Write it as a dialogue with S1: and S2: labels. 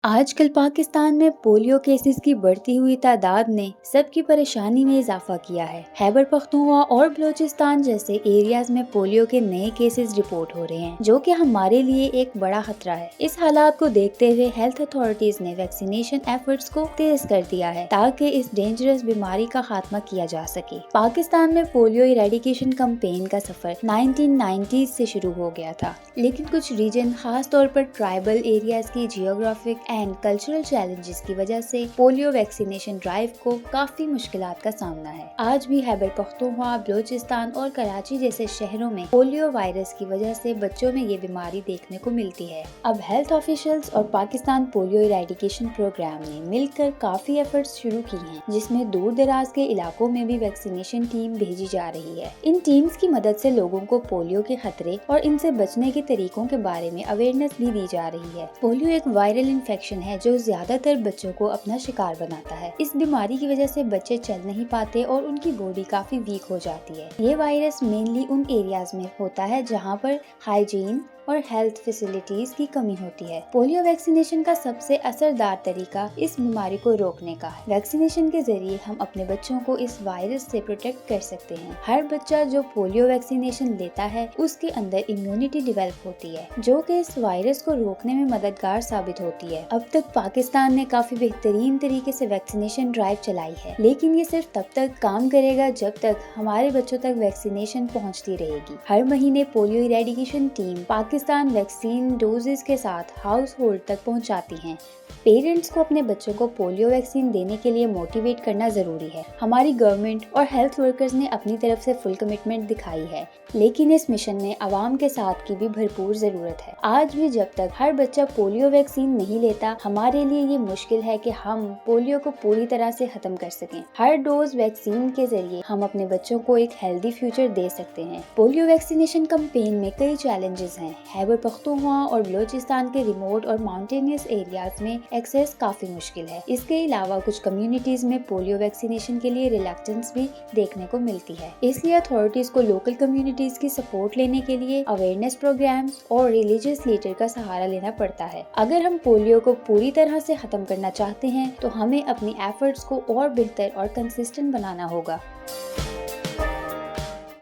S1: آج کل پاکستان میں پولیو کیسز کی بڑھتی ہوئی تعداد نے سب کی پریشانی میں اضافہ کیا ہے۔ خیبر پختونخوا اور بلوچستان جیسے ایریاز میں پولیو کے نئے کیسز رپورٹ ہو رہے ہیں، جو کہ ہمارے لیے ایک بڑا خطرہ ہے۔ اس حالات کو دیکھتے ہوئے ہیلتھ اتھارٹیز نے ویکسینیشن ایفرٹس کو تیز کر دیا ہے تاکہ اس ڈینجرس بیماری کا خاتمہ کیا جا سکے۔ پاکستان میں پولیو ایریڈیکیشن کمپین کا سفر 1990s سے شروع ہو گیا تھا، لیکن کچھ ریجن خاص طور پر ٹرائبل ایریاز کی جیوگرافک اینڈ کلچرل چیلنجز کی وجہ سے پولیو ویکسینیشن ڈرائیو کو کافی مشکلات کا سامنا ہے۔ آج بھی خیبر پختونخوا، بلوچستان اور کراچی جیسے شہروں میں پولیو وائرس کی وجہ سے بچوں میں یہ بیماری دیکھنے کو ملتی ہے۔ اب ہیلتھ آفیشلز اور پاکستان پولیو ایریڈیکیشن پروگرام نے مل کر کافی ایفرٹس شروع کی ہیں، جس میں دور دراز کے علاقوں میں بھی ویکسینیشن ٹیم بھیجی جا رہی ہے۔ ان ٹیمز کی مدد سے لوگوں کو پولیو کے خطرے اور ان سے بچنے کے طریقوں کے بارے میں اویئرنیس بھی دی جا رہی ہے۔ پولیو ایک وائرل انفیکشن ہے جو زیادہ تر بچوں کو اپنا شکار بناتا ہے۔ اس بیماری کی وجہ سے بچے چل نہیں پاتے اور ان کی باڈی کافی ویک ہو جاتی ہے۔ یہ وائرس مینلی ان ایریاز میں ہوتا ہے جہاں پر ہائیجین اور ہیلتھ فیسلٹیز کی کمی ہوتی ہے۔ پولیو ویکسینیشن کا سب سے اثردار طریقہ اس بیماری کو روکنے کا ہے۔ ویکسینیشن کے ذریعے ہم اپنے بچوں کو اس وائرس سے پروٹیکٹ کر سکتے ہیں۔ ہر بچہ جو پولیو ویکسینیشن لیتا ہے اس کے اندر امیونٹی ڈیولپ ہوتی ہے، جو کہ اس وائرس کو روکنے میں مددگار ثابت ہوتی ہے۔ اب تک پاکستان نے کافی بہترین طریقے سے ویکسینیشن ڈرائیو چلائی ہے، لیکن یہ صرف تب تک کام کرے گا جب تک ہمارے بچوں تک ویکسینیشن پہنچتی رہے گی۔ ہر مہینے polio eradication team Pakistan vaccine doses کے ساتھ ہاؤس ہولڈ تک پہنچاتی ہیں۔ پیرنٹس کو اپنے بچوں کو پولیو ویکسین دینے کے لیے موٹیویٹ کرنا ضروری ہے۔ ہماری گورنمنٹ اور ہیلتھ ورکرز نے اپنی طرف سے فل کمٹمنٹ دکھائی ہے، لیکن اس مشن میں عوام کے ساتھ کی بھی بھرپور ضرورت ہے۔ آج بھی جب تک ہر بچہ پولیو ویکسین نہیں لیتا، ہمارے لیے یہ مشکل ہے کہ ہم پولیو کو پوری طرح سے ختم کر سکیں۔ ہر ڈوز ویکسین کے ذریعے ہم اپنے بچوں کو ایک ہیلدی فیوچر دے سکتے ہیں۔ پولیو ویکسینیشن کمپین میں کئی چیلنجز ہیں۔ خیبر پختونخوا اور بلوچستان کے ریموٹ اور ماؤنٹینیس ایریاز میں ایکسیس کافی مشکل ہے۔ اس کے علاوہ کچھ کمیونٹیز میں پولیو ویکسینیشن کے لیے ریلیکٹنس بھی دیکھنے کو ملتی ہے۔ اس لیے اتھارٹیز کو لوکل کمیونٹیز کی سپورٹ لینے کے لیے اویئرنیس پروگرامز اور ریلیجیس لیڈر کا سہارا لینا پڑتا ہے۔ اگر ہم پولیو کو پوری طرح سے ختم کرنا چاہتے ہیں تو ہمیں اپنی ایفرٹس کو اور بہتر اور کنسسٹنٹ بنانا ہوگا۔